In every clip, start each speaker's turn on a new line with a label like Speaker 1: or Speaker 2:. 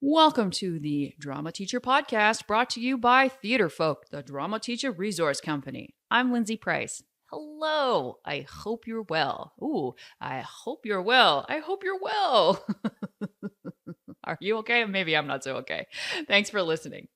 Speaker 1: Welcome to the Drama Teacher Podcast, brought to you by Theatrefolk, the Drama Teacher Resource Company. I'm Lindsay Price. Hello. I hope you're well. Ooh, I hope you're well. I hope you're well. Are you okay? Maybe I'm not so okay. Thanks for listening.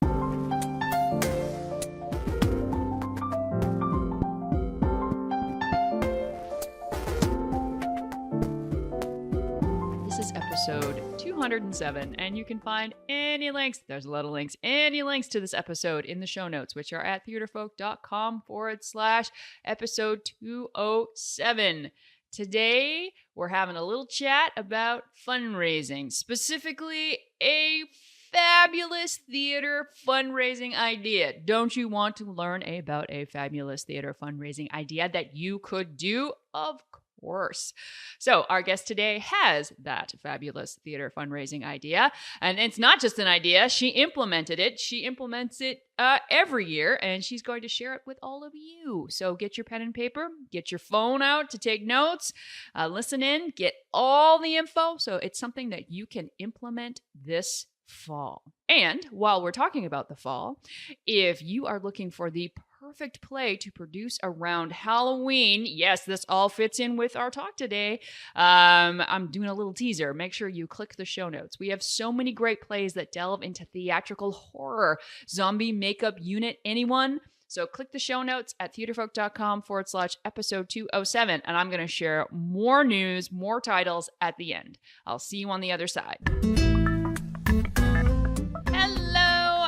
Speaker 1: This is episode 207, and you can find any links, there's a lot of links, any links to this episode in the show notes, which are at theatrefolk.com/episode 207. Today, we're having a little chat about fundraising, specifically a fabulous theater fundraising idea. Don't you want to learn about a fabulous theater fundraising idea that you could do? Of course. So our guest today has that fabulous theater fundraising idea. And it's not just an idea. She implemented it. She implements it every year, and she's going to share it with all of you. So get your pen and paper, get your phone out to take notes, listen in, get all the info. So it's something that you can implement this fall. And while we're talking about the fall, if you are looking for the perfect play to produce around Halloween, yes, this all fits in with our talk today. I'm doing a little teaser. Make sure you click the show notes. We have so many great plays that delve into theatrical horror, zombie makeup unit, anyone. So click the show notes at theatrefolk.com/episode 207. And I'm going to share more news, more titles at the end. I'll see you on the other side.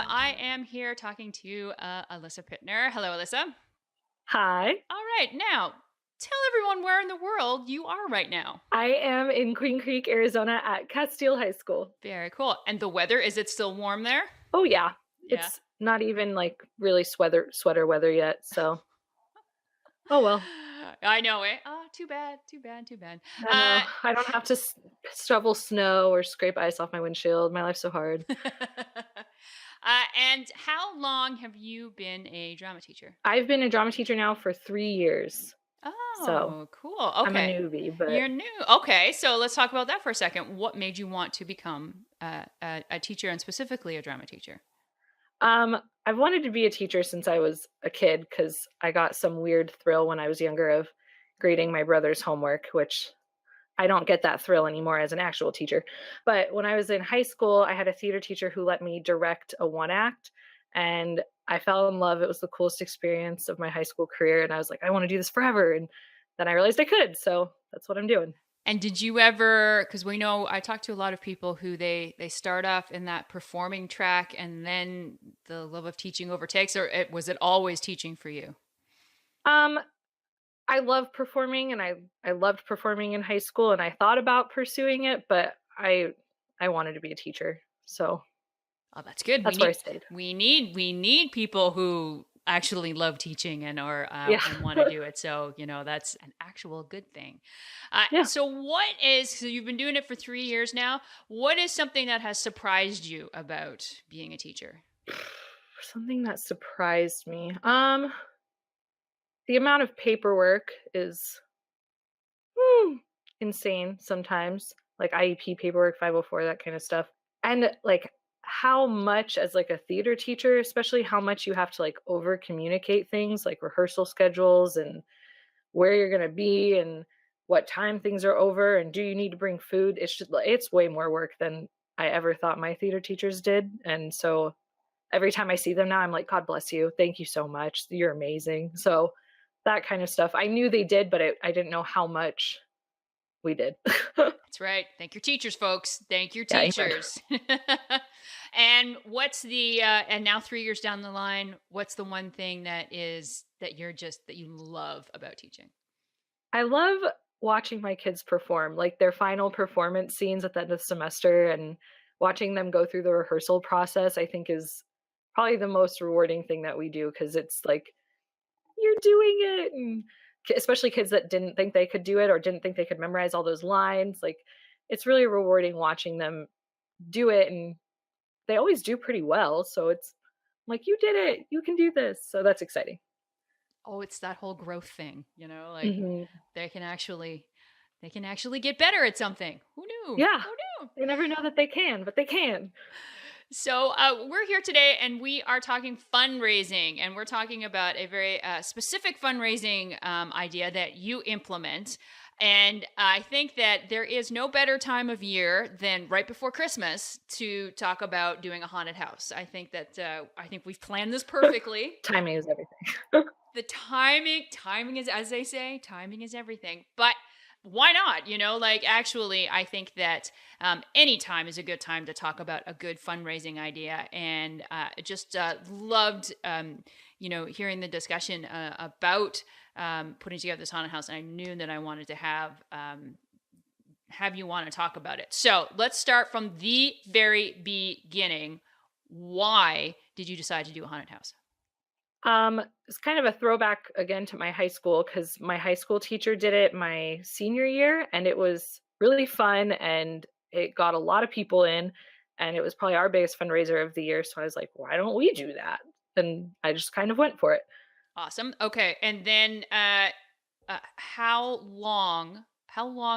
Speaker 1: I am here talking to Alyssa Pitner. Hello, Alyssa.
Speaker 2: Hi.
Speaker 1: All right. Now, tell everyone where in the world you are right now.
Speaker 2: I am in Queen Creek, Arizona at Castile High School.
Speaker 1: Very cool. And the weather, is it still warm there?
Speaker 2: Oh, yeah. It's not even like really sweater weather yet. So, oh, well.
Speaker 1: I know it. Oh, too bad.
Speaker 2: I know. I don't have to shovel snow or scrape ice off my windshield. My life's so hard.
Speaker 1: And how long have you been a drama teacher?
Speaker 2: I've been a drama teacher now for 3 years.
Speaker 1: Oh,
Speaker 2: so
Speaker 1: cool. Okay.
Speaker 2: I'm a newbie, but
Speaker 1: you're new. Okay, so let's talk about that for a second. What made you want to become a teacher, and specifically a drama teacher?
Speaker 2: I've wanted to be a teacher since I was a kid because I got some weird thrill when I was younger of grading my brother's homework, which I don't get that thrill anymore as an actual teacher. But when I was in high school, I had a theater teacher who let me direct a one act, and I fell in love. It was the coolest experience of my high school career. And I was like, I want to do this forever. And then I realized I could. So that's what I'm doing.
Speaker 1: And did you ever, because we know I talk to a lot of people who they start off in that performing track and then the love of teaching overtakes, or was it always teaching for you?
Speaker 2: I love performing, and I loved performing in high school, and I thought about pursuing it, but I wanted to be a teacher. So
Speaker 1: that's good.
Speaker 2: That's where I stayed.
Speaker 1: We need people who actually love teaching and and want to do it. So, that's an actual good thing. So you've been doing it for 3 years now. What is something that has surprised you about being a teacher?
Speaker 2: Something that surprised me. The amount of paperwork is insane sometimes, like IEP paperwork, 504, that kind of stuff. And like how much as like a theater teacher, especially how much you have to like over communicate things like rehearsal schedules and where you're going to be and what time things are over and do you need to bring food. It's way more work than I ever thought my theater teachers did. And so every time I see them now, I'm like, God bless you. Thank you so much. You're amazing. So that kind of stuff. I knew they did, but I didn't know how much we did.
Speaker 1: That's right. Thank your teachers, folks. Thank your teachers. And what's and now 3 years down the line, what's the one thing that you love about teaching?
Speaker 2: I love watching my kids perform, like their final performance scenes at the end of the semester, and watching them go through the rehearsal process, I think is probably the most rewarding thing that we do, because it's like, you're doing it, and especially kids that didn't think they could do it or didn't think they could memorize all those lines. Like, it's really rewarding watching them do it, and they always do pretty well. So it's like, you did it, you can do this. So that's exciting.
Speaker 1: Oh, it's that whole growth thing, like they can actually get better at something. Who knew?
Speaker 2: Yeah.
Speaker 1: Who
Speaker 2: They never know that they can, but they can.
Speaker 1: So we're here today, and we are talking fundraising, and we're talking about a very specific fundraising idea that you implement. And I think that there is no better time of year than right before Christmas to talk about doing a haunted house. I think that we've planned this perfectly.
Speaker 2: Timing is everything.
Speaker 1: The timing is, as they say, timing is everything. But why not? Actually, I think that any time is a good time to talk about a good fundraising idea. And just loved, hearing the discussion about putting together this haunted house. And I knew that I wanted to have you want to talk about it. So let's start from the very beginning. Why did you decide to do a haunted house?
Speaker 2: It's kind of a throwback again to my high school because my high school teacher did it my senior year, and it was really fun, and it got a lot of people in, and it was probably our biggest fundraiser of the year. So I was like, why don't we do that? And I just kind of went for it.
Speaker 1: Awesome. Okay. And then how long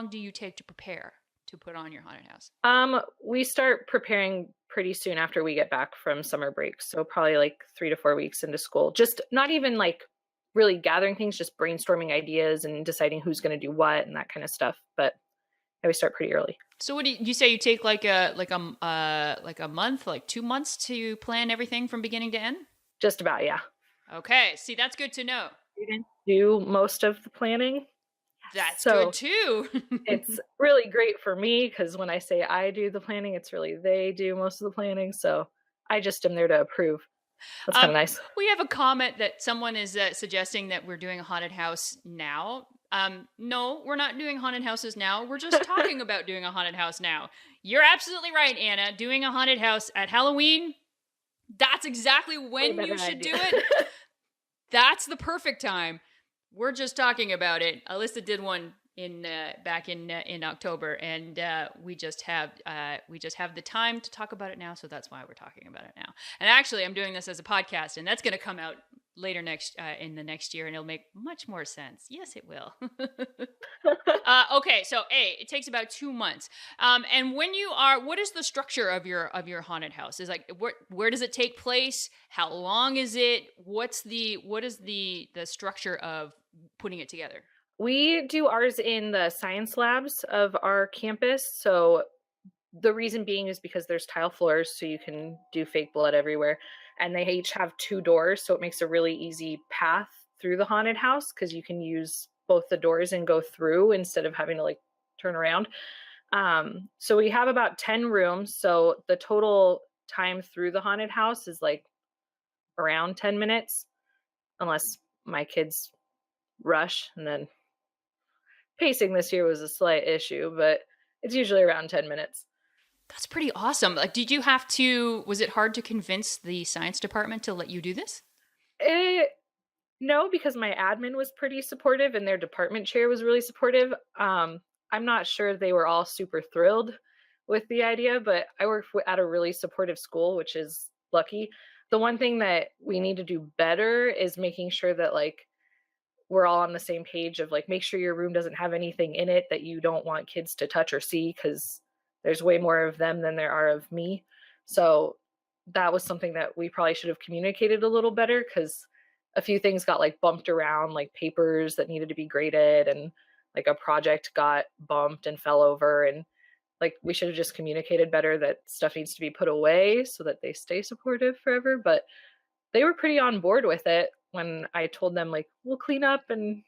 Speaker 1: do you take to prepare to put on your haunted house?
Speaker 2: We start preparing pretty soon after we get back from summer break. So probably like 3 to 4 weeks into school. Just not even like really gathering things, just brainstorming ideas and deciding who's going to do what and that kind of stuff. But we start pretty early.
Speaker 1: So what do you say? You take like a month, like 2 months to plan everything from beginning to end?
Speaker 2: Just about, yeah.
Speaker 1: Okay. See, that's good to know.
Speaker 2: You can do most of the planning.
Speaker 1: That's good too.
Speaker 2: It's really great for me because when I say I do the planning, it's really they do most of the planning. So I just am there to approve. That's kind of nice.
Speaker 1: We have a comment that someone is suggesting that we're doing a haunted house now. No, we're not doing haunted houses now. We're just talking about doing a haunted house now. You're absolutely right, Anna. Doing a haunted house at Halloween, that's exactly when you should do it. That's the perfect time. We're just talking about it. Alyssa did one back in October, and we just have the time to talk about it now, so that's why we're talking about it now. And actually, I'm doing this as a podcast, and that's going to come out later in the next year, and it'll make much more sense. Yes, it will. Okay, so it takes about 2 months. And what is the structure of your haunted house? Is like where does it take place? How long is it? What is the structure of putting it together?
Speaker 2: We do ours in the science labs of our campus. So the reason being is because there's tile floors, so you can do fake blood everywhere. And they each have 2 doors, so it makes a really easy path through the haunted house because you can use both the doors and go through instead of having to like turn around. So we have about 10 rooms. So the total time through the haunted house is like around 10 minutes, unless my kids rush, and then pacing this year was a slight issue, but it's usually around 10 minutes.
Speaker 1: That's pretty awesome. Like, was it hard to convince the science department to let you do this?
Speaker 2: No, because my admin was pretty supportive and their department chair was really supportive. I'm not sure they were all super thrilled with the idea, but I work at a really supportive school, which is lucky. The one thing that we need to do better is making sure that like we're all on the same page of like, make sure your room doesn't have anything in it that you don't want kids to touch or see, because there's way more of them than there are of me. So that was something that we probably should have communicated a little better, because a few things got like bumped around, like papers that needed to be graded, and like a project got bumped and fell over, and like we should have just communicated better that stuff needs to be put away so that they stay supportive forever. But they were pretty on board with it when I told them like, we'll clean up and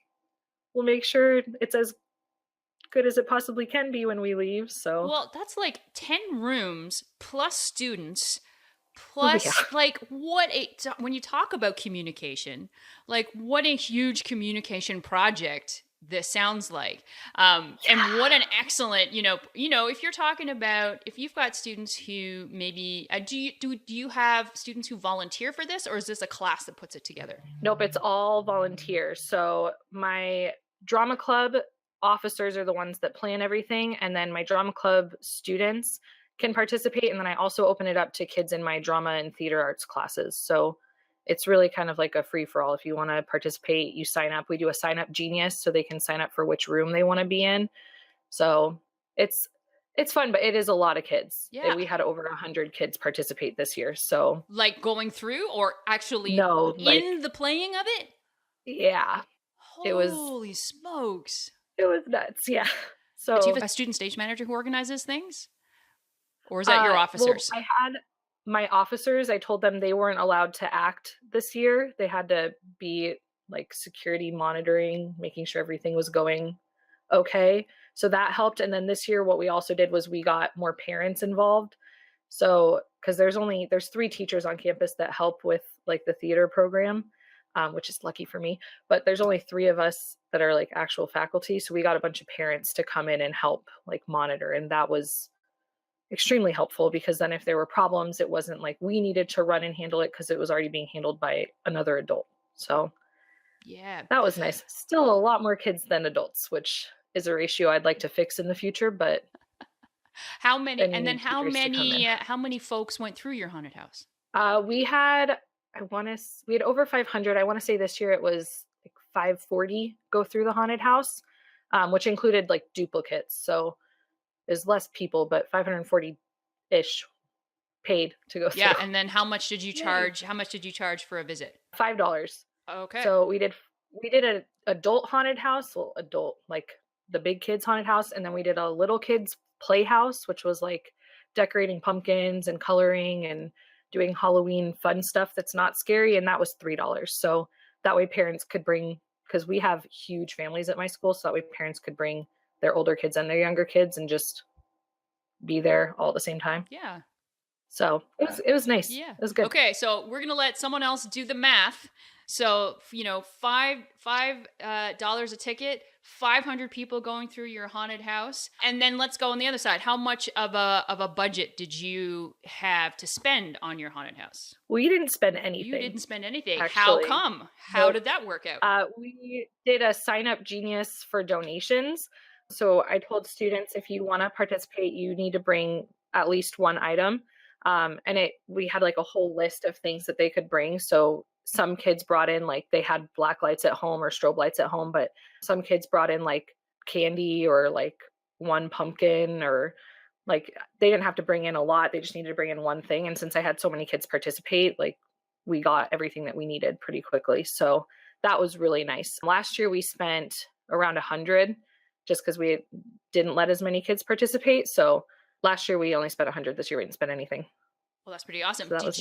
Speaker 2: we'll make sure it's as good as it possibly can be when we leave. So
Speaker 1: well, that's like 10 rooms plus students plus like when you talk about communication, like what a huge communication project this sounds like. And what an excellent, if you're talking about, if you've got students who maybe, do you have students who volunteer for this, or is this a class that puts it together?
Speaker 2: Nope, it's all volunteer. So my drama club officers are the ones that plan everything, and then my drama club students can participate, and then I also open it up to kids in my drama and theater arts classes. So it's really kind of like a free-for-all. If you want to participate, you sign up. We do a sign-up genius, so they can sign up for which room they want to be in. So it's It's fun, but it is a lot of kids.
Speaker 1: Yeah.
Speaker 2: We had over 100 kids participate this year. So
Speaker 1: Like going through or actually
Speaker 2: no, like,
Speaker 1: in the playing of it?
Speaker 2: yeah, it was
Speaker 1: Holy smokes.
Speaker 2: it was nuts. Yeah.
Speaker 1: Do you
Speaker 2: So
Speaker 1: have a student stage manager who organizes things? Or is that your
Speaker 2: well,
Speaker 1: officers?
Speaker 2: I had my officers, I told them they weren't allowed to act this year. They had to be like security monitoring, making sure everything was going okay. So that helped. And then this year, what we also did was we got more parents involved. So, because there's 3 teachers on campus that help with like the theater program, which is lucky for me. But there's only 3 of us that are like actual faculty. So we got a bunch of parents to come in and help like monitor, and that was extremely helpful because then if there were problems, it wasn't like we needed to run and handle it because it was already being handled by another adult. So
Speaker 1: Yeah.
Speaker 2: that was nice. Still a lot more kids than adults, which is a ratio I'd like to fix in the future, but
Speaker 1: How many
Speaker 2: then you
Speaker 1: and then
Speaker 2: need teachers to come in.
Speaker 1: how many folks went through your haunted house?
Speaker 2: We had we had over 500. I want to say this year it was like 540 go through the haunted house, which included like duplicates. So there's less people, but 540-ish paid to go
Speaker 1: Yeah,
Speaker 2: through.
Speaker 1: and then how much did you
Speaker 2: Yay.
Speaker 1: charge? How much did you charge for a visit?
Speaker 2: $5.
Speaker 1: Okay.
Speaker 2: So we did an adult haunted house, well, adult like the big kids haunted house, and then we did a little kids playhouse, which was like decorating pumpkins and coloring and doing Halloween fun stuff that's not scary, and that was $3. So that way parents could bring, because we have huge families at my school, so that way parents could bring their older kids and their younger kids and just be there all at the same time.
Speaker 1: Yeah.
Speaker 2: So it was nice.
Speaker 1: Yeah.
Speaker 2: It was good.
Speaker 1: Okay, so we're gonna let someone else do the math. So five dollars a ticket, 500 people going through your haunted house, and then let's go on the other side. How much of a budget did you have to spend on your haunted house?
Speaker 2: We didn't spend anything.
Speaker 1: You didn't spend anything. How
Speaker 2: Actually,
Speaker 1: come? How
Speaker 2: nope.
Speaker 1: did that work out?
Speaker 2: We did a sign up genius for donations. So I told students if you want to participate, you need to bring at least one item. And we had like a whole list of things that they could bring. So some kids brought in like they had black lights at home or strobe lights at home, but some kids brought in like candy or like one pumpkin, or like they didn't have to bring in a lot. They just needed to bring in one thing. And since I had so many kids participate, like we got everything that we needed pretty quickly. So that was really nice. Last year we spent around 100 just because we didn't let as many kids participate. So last year we only spent 100. This year we didn't spend anything.
Speaker 1: Well, that's pretty awesome.
Speaker 2: So that was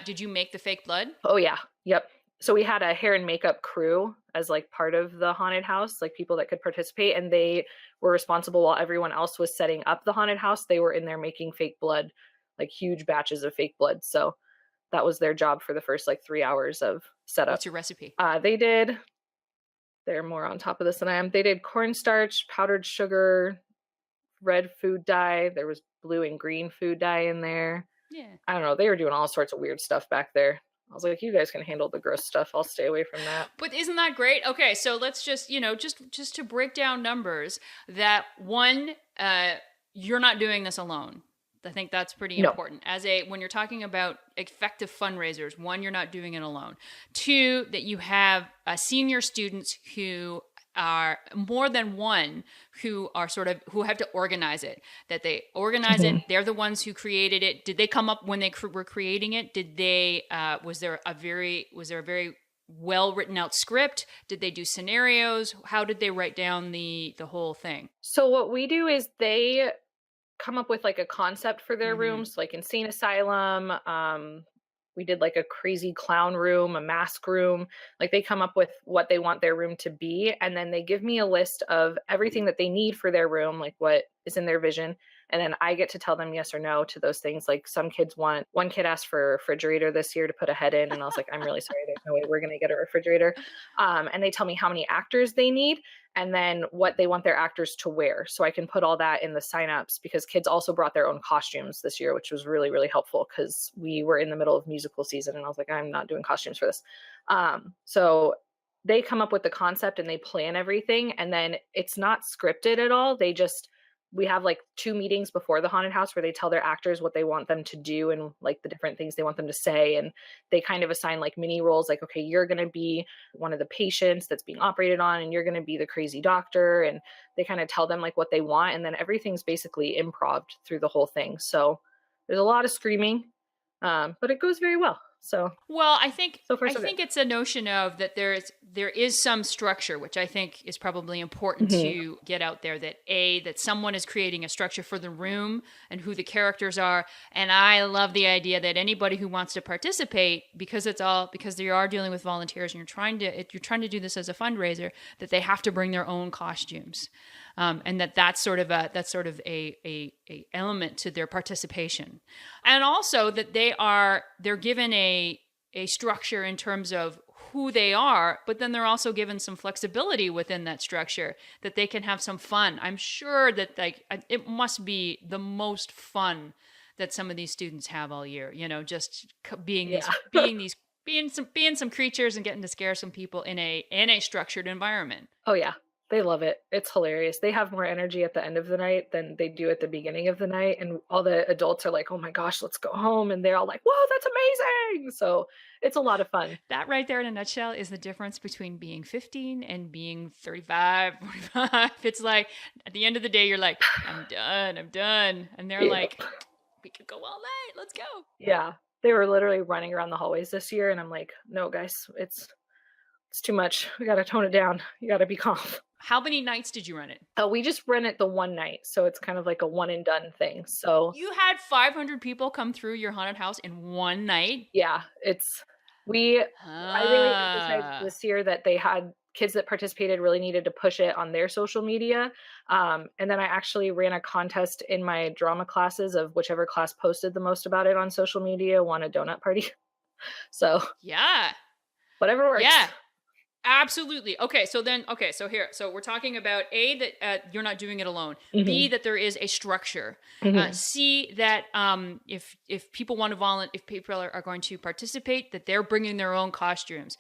Speaker 1: Did you make the fake blood?
Speaker 2: Oh yeah. Yep. So we had a hair and makeup crew as like part of the haunted house, like people that could participate, and they were responsible while everyone else was setting up the haunted house. They were in there making fake blood, like huge batches of fake blood. So that was their job for the first like 3 hours of setup.
Speaker 1: What's your recipe?
Speaker 2: They're more on top of this than I am. They did cornstarch, powdered sugar, red food dye. There was blue and green food dye in there.
Speaker 1: Yeah.
Speaker 2: I don't know. They were doing all sorts of weird stuff back there. I was like, you guys can handle the gross stuff. I'll stay away from that.
Speaker 1: But isn't that great? Okay, so let's just, just to break down numbers, that one, you're not doing this alone. I think that's pretty important. When you're talking about effective fundraisers, one, you're not doing it alone. Two, that you have senior students who are more than one who have to organize it, that they organize it. They're the ones who created it. Did they come up when they were creating it? Did they, was there a very well written out script? Did they do scenarios? How did they write down the whole thing?
Speaker 2: So what we do is they come up with like a concept for their rooms, like insane asylum. We did like a crazy clown room, a mask room. Like they come up with what they want their room to be. And then they give me a list of everything that they need for their room, like what is in their vision. And then I get to tell them yes or no to those things. Like one kid asked for a refrigerator this year to put a head in. And I was like, I'm really sorry. There's no way we're going to get a refrigerator. And they tell me how many actors they need and then what they want their actors to wear. So I can put all that in the signups, because kids also brought their own costumes this year, which was really, really helpful because we were in the middle of musical season and I was like, I'm not doing costumes for this. So they come up with the concept and they plan everything. And then it's not scripted at all. They just we have like 2 meetings before the haunted house where they tell their actors what they want them to do and like the different things they want them to say. And they kind of assign like mini roles, like, okay, you're going to be one of the patients that's being operated on, and you're going to be the crazy doctor. And they kind of tell them like what they want. And then everything's basically improv through the whole thing. So there's a lot of screaming, but it goes very well. So
Speaker 1: Well, I think
Speaker 2: so far so good.
Speaker 1: it's a notion of that there is some structure, which I think is probably important
Speaker 2: Mhm.
Speaker 1: to get out there. That someone is creating a structure for the room and who the characters are. And I love the idea that anybody who wants to participate, because you are dealing with volunteers and you're trying to do this as a fundraiser, that they have to bring their own costumes. And that's sort of a element to their participation, and also that they're given a structure in terms of who they are, but then they're also given some flexibility within that structure that they can have some fun. I'm sure that like it must be the most fun that some of these students have all year. Just being some creatures and getting to scare some people in a structured environment.
Speaker 2: Oh yeah, they love it. It's hilarious. They have more energy at the end of the night than they do at the beginning of the night, and all the adults are like, "Oh my gosh, let's go home," and they're all like, "Whoa, that's amazing!" So it's a lot of fun.
Speaker 1: That right there in a nutshell is the difference between being 15 and being 35, 45. It's like at the end of the day, you're like, I'm done. And they're
Speaker 2: Yeah.
Speaker 1: like, we could go all night. Let's go.
Speaker 2: Yeah, they were literally running around the hallways this year, and I'm like, "No, guys, it's too much. We gotta tone it down. You gotta be calm."
Speaker 1: How many nights did you run it?
Speaker 2: We just run it the one night, so it's kind of like a one and done thing. So
Speaker 1: You had 500 people come through your haunted house in one night?
Speaker 2: yeah, I really emphasized this year that they had kids that participated really needed to push it on their social media. And then I actually ran a contest in my drama classes of whichever class posted the most about it on social media won a donut party. So
Speaker 1: Yeah.
Speaker 2: whatever works.
Speaker 1: Yeah. Absolutely. Okay, so we're talking about A, that you're not doing it alone. B, that there is a structure. C, that if people want to if people are going to participate, that they're bringing their own costumes.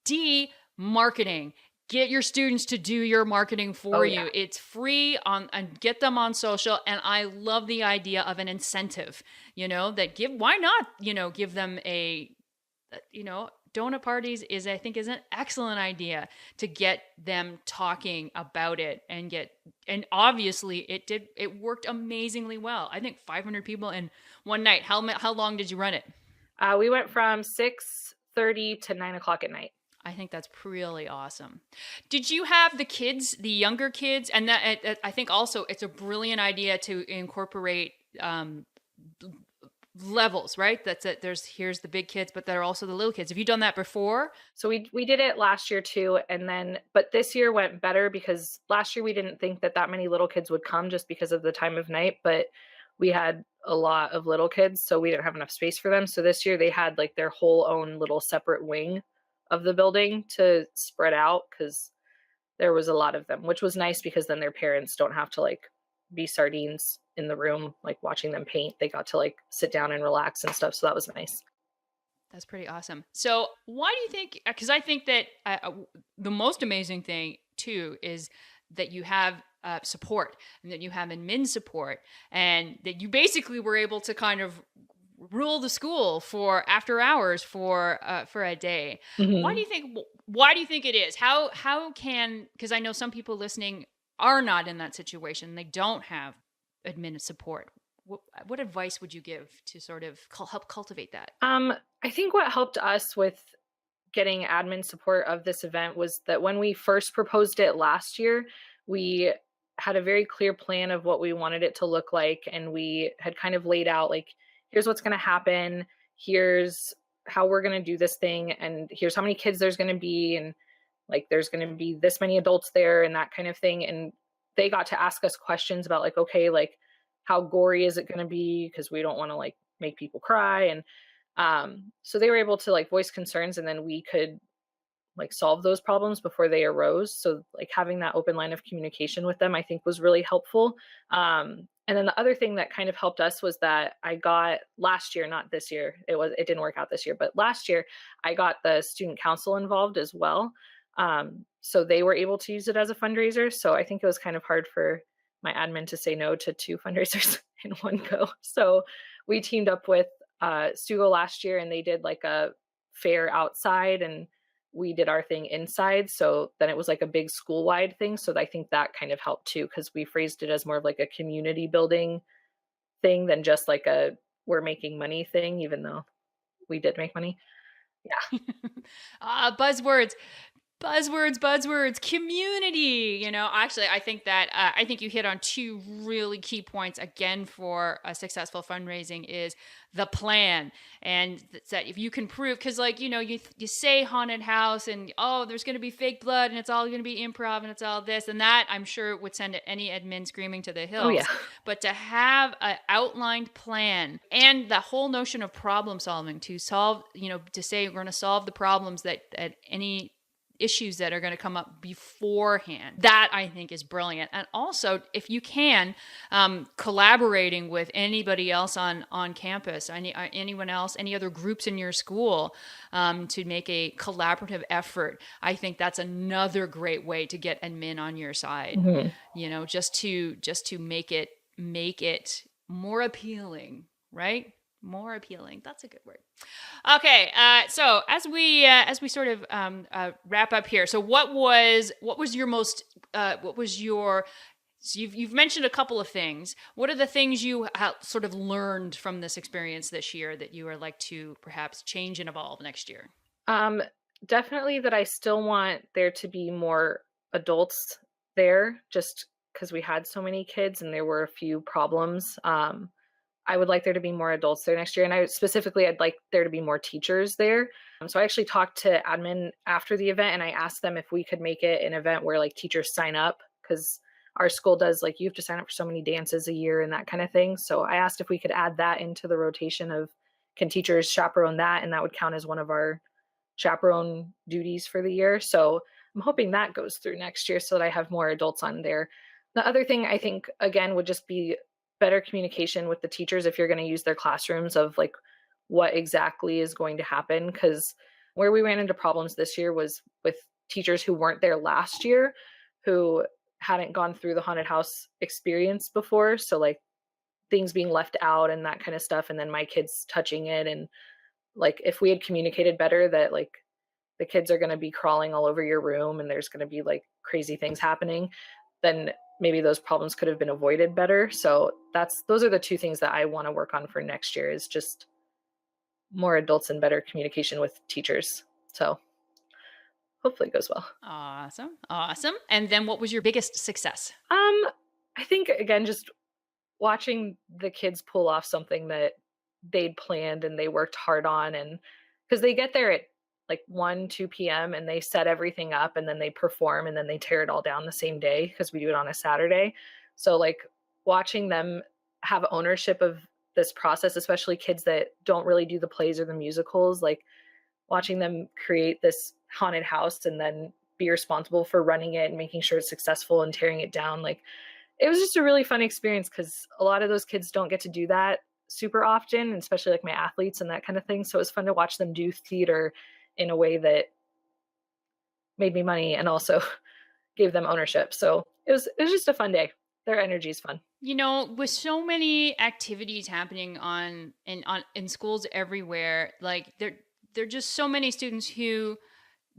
Speaker 1: D, marketing. Get your students to do your marketing for you.
Speaker 2: Yeah.
Speaker 1: It's free and get them on social. And I love the idea of an incentive. Why not? Give them a donut parties is an excellent idea to get them talking about it and obviously it worked amazingly well. I think 500 people in one night. How long did you run it?
Speaker 2: We went from 6:30 to 9:00 at night.
Speaker 1: I think that's really awesome. Did you have the younger kids? And that I think also it's a brilliant idea to incorporate levels, right? That's it. Here's the big kids, but there are also the little kids. Have you done that before?
Speaker 2: So we did it last year too, but this year went better because last year we didn't think that many little kids would come just because of the time of night, but we had a lot of little kids, so we didn't have enough space for them. So this year they had like their whole own little separate wing of the building to spread out because there was a lot of them, which was nice because then their parents don't have to like be sardines in the room, like watching them paint. They got to like sit down and relax and stuff. So that was nice.
Speaker 1: That's pretty awesome. So why do you think, because I think that the most amazing thing too is that you have support and that you have admin support and that you basically were able to kind of rule the school for after hours for a day. Why do you think it is? How can, because I know some people listening are not in that situation. They don't have admin support. What advice would you give to sort of help cultivate that?
Speaker 2: I think what helped us with getting admin support of this event was that when we first proposed it last year, we had a very clear plan of what we wanted it to look like. And we had kind of laid out like, here's what's going to happen. Here's how we're going to do this thing. And here's how many kids there's going to be. And like, there's going to be this many adults there and that kind of thing. And they got to ask us questions about like, okay, like how gory is it going to be? Because we don't want to like make people cry. And so they were able to like voice concerns and then we could like solve those problems before they arose. So like having that open line of communication with them, I think was really helpful. And then the other thing that kind of helped us was that I got last year, not this year, it didn't work out this year, but last year I got the student council involved as well. So they were able to use it as a fundraiser. So I think it was kind of hard for my admin to say no to 2 fundraisers in one go. So we teamed up with Stugo last year, and they did like a fair outside, and we did our thing inside. So then it was like a big school wide thing. So I think that kind of helped too, because we phrased it as more of like a community building thing than just like a we're making money thing, even though we did make money. Yeah.
Speaker 1: Buzzwords. Buzzwords, community. Actually, I think that I think you hit on two really key points again for a successful fundraising is the plan. And that if you can prove, because you say haunted house and there's going to be fake blood and it's all going to be improv and it's all this and that, I'm sure it would send any admin screaming to the hills.
Speaker 2: Oh, yeah.
Speaker 1: But to have an outlined plan and the whole notion of problem solving to solve, to say we're going to solve the problems that any issues that are going to come up beforehand. That I think is brilliant. And also, if you can, collaborating with anybody else on campus, anyone else, any other groups in your school, to make a collaborative effort. I think that's another great way to get admin on your side. Mm-hmm. Just to make it more appealing, right? More appealing. That's a good word. Okay, so as we sort of wrap up here, so what was your so you've mentioned a couple of things. What are the things you sort of learned from this experience this year that you would like to perhaps change and evolve next year?
Speaker 2: Definitely that I still want there to be more adults there, just because we had so many kids and there were a few problems. I would like there to be more adults there next year. And I'd like there to be more teachers there. So I actually talked to admin after the event and I asked them if we could make it an event where like teachers sign up, because our school does like, you have to sign up for so many dances a year and that kind of thing. So I asked if we could add that into the rotation of can teachers chaperone that? And that would count as one of our chaperone duties for the year. So I'm hoping that goes through next year so that I have more adults on there. The other thing I think, again, would just be better communication with the teachers if you're going to use their classrooms of like what exactly is going to happen. Because where we ran into problems this year was with teachers who weren't there last year, who hadn't gone through the haunted house experience before. So like things being left out and that kind of stuff. And then my kids touching it. And like, if we had communicated better that like the kids are going to be crawling all over your room and there's going to be like crazy things happening, then maybe those problems could have been avoided better. So those are the two things that I want to work on for next year, is just more adults and better communication with teachers. So hopefully it goes well.
Speaker 1: Awesome. And then what was your biggest success?
Speaker 2: I think again, just watching the kids pull off something that they'd planned and they worked hard on, and because they get there at like 2 p.m. and they set everything up and then they perform and then they tear it all down the same day because we do it on a Saturday. So like watching them have ownership of this process, especially kids that don't really do the plays or the musicals, like watching them create this haunted house and then be responsible for running it and making sure it's successful and tearing it down. Like it was just a really fun experience because a lot of those kids don't get to do that super often, especially like my athletes and that kind of thing. So it was fun to watch them do theater in a way that made me money and also gave them ownership. So it was just a fun day. Their energy is fun.
Speaker 1: With so many activities happening in schools everywhere, like there are just so many students who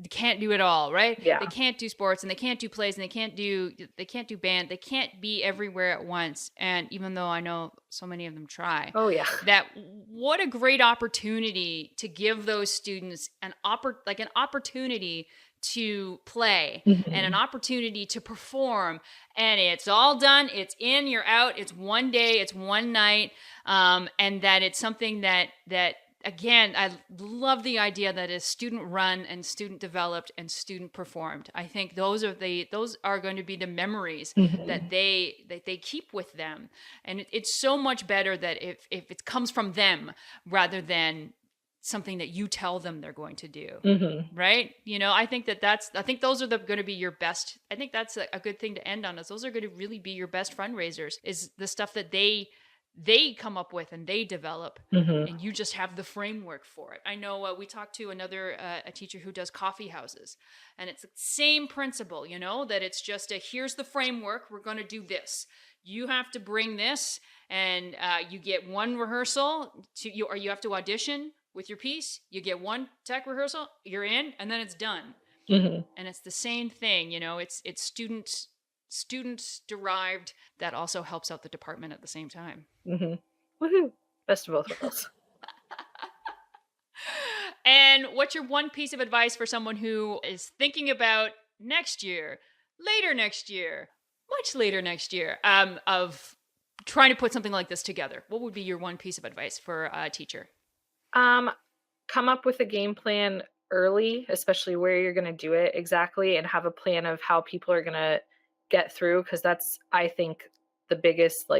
Speaker 1: can't do it all, right?
Speaker 2: Yeah.
Speaker 1: They can't do sports and they can't do plays and they can't do band. They can't be everywhere at once. And even though I know so many of them try.
Speaker 2: Oh yeah.
Speaker 1: What a great opportunity to give those students an opportunity to play
Speaker 2: Mm-hmm.
Speaker 1: and an opportunity to perform, and it's all done. It's in, you're out. It's one day, it's one night. And that it's something that again, I love the idea that it's student run and student developed and student performed. I think those are going to be the memories
Speaker 2: Mm-hmm.
Speaker 1: that they keep with them. And it's so much better that if it comes from them rather than something that you tell them they're going to do.
Speaker 2: Mm-hmm.
Speaker 1: Right? I think I think those are going to be your best. I think that's a good thing to end on, is those are going to really be your best fundraisers, is the stuff that they come up with and they develop,
Speaker 2: Mm-hmm.
Speaker 1: and you just have the framework for it. I know we talked to another a teacher who does coffee houses, and it's the same principle, that it's just here's the framework, we're going to do this. you have to bring this, and you get one rehearsal or you have to audition with your piece. You get one tech rehearsal, you're in, and then it's done.
Speaker 2: Mm-hmm.
Speaker 1: And it's the same thing, it's student derived that also helps out the department at the same time.
Speaker 2: Mm-hmm. Woohoo! Best of both worlds.
Speaker 1: And what's your one piece of advice for someone who is thinking about next year, later next year, much later next year, of trying to put something like this together? What would be your one piece of advice for a teacher?
Speaker 2: Come up with a game plan early, especially where you're going to do it exactly, and have a plan of how people are going to get through, because that's, I think, the biggest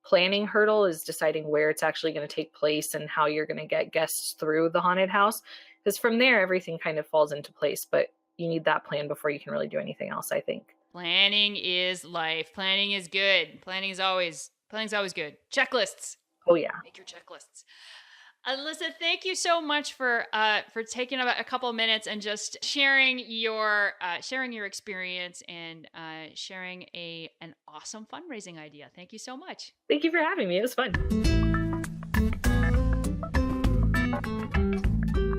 Speaker 2: planning hurdle is deciding where it's actually going to take place and how you're going to get guests through the haunted house, because from there everything kind of falls into place. But you need that plan before you can really do anything else, I think.
Speaker 1: Planning is life. Planning is good. Planning's always good. Checklists.
Speaker 2: Oh yeah.
Speaker 1: Make your checklists. Alyssa, thank you so much for taking about a couple of minutes and just sharing your experience and sharing an awesome fundraising idea. Thank you so much.
Speaker 2: Thank you for having me. It was fun.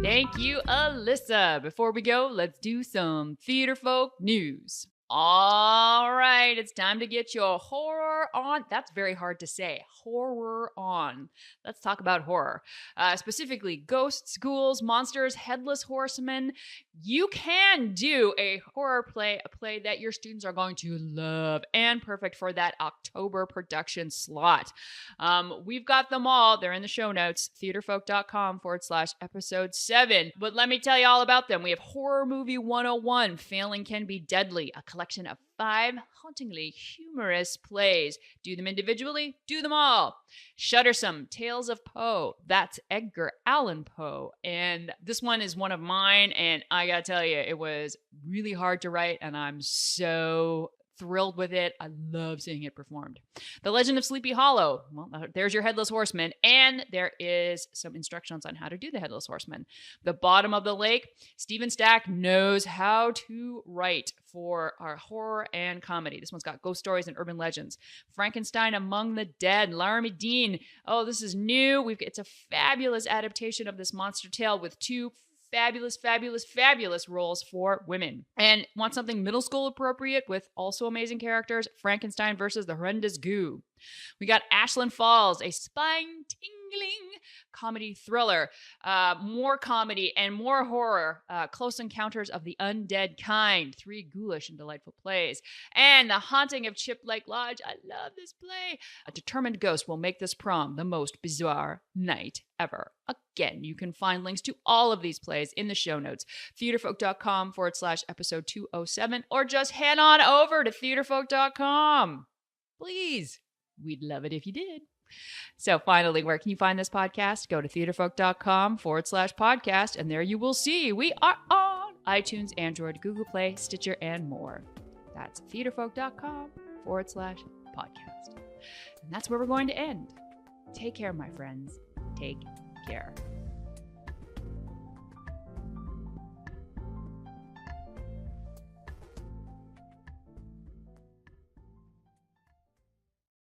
Speaker 1: Thank you, Alyssa. Before we go, let's do some Theatrefolk news. All right, it's time to get your horror on. That's very hard to say. Horror on. Let's talk about horror. Specifically, ghosts, ghouls, monsters, headless horsemen. You can do a horror play, a play that your students are going to love and perfect for that October production slot. We've got them all. They're in the show notes, theatrefolk.com/episode 7. But let me tell you all about them. We have Horror Movie 101, Failing Can Be Deadly, a collection of 5 hauntingly humorous plays. Do them individually, do them all. Shuttersome, Tales of Poe. That's Edgar Allen Poe. And this one is one of mine, and I gotta tell you, it was really hard to write, and I'm so thrilled with it. I love seeing it performed. The Legend of Sleepy Hollow. Well, there's your Headless Horseman, and there is some instructions on how to do the Headless Horseman. The Bottom of the Lake. Stephen Stack knows how to write for our horror and comedy. This one's got ghost stories and urban legends. Frankenstein Among the Dead. Laramie Dean. Oh, this is new. It's a fabulous adaptation of this monster tale with 2 fabulous roles for women. And want something middle school appropriate with also amazing characters? Frankenstein versus the Horrendous Goo. We got Ashland Falls, a spine-tingling comedy thriller. More comedy and more horror. Close Encounters of the Undead Kind. 3 ghoulish and delightful plays. And The Haunting of Chip Lake Lodge. I love this play. A determined ghost will make this prom the most bizarre night ever. Again, you can find links to all of these plays in the show notes. Theatrefolk.com/episode 207, or just head on over to theatrefolk.com. Please. We'd love it if you did. So finally, where can you find this podcast? Go to theatrefolk.com/podcast, and there you will see we are on iTunes, Android, Google Play, Stitcher, and more. That's theatrefolk.com/podcast. And that's where we're going to end. Take care, my friends. Take care.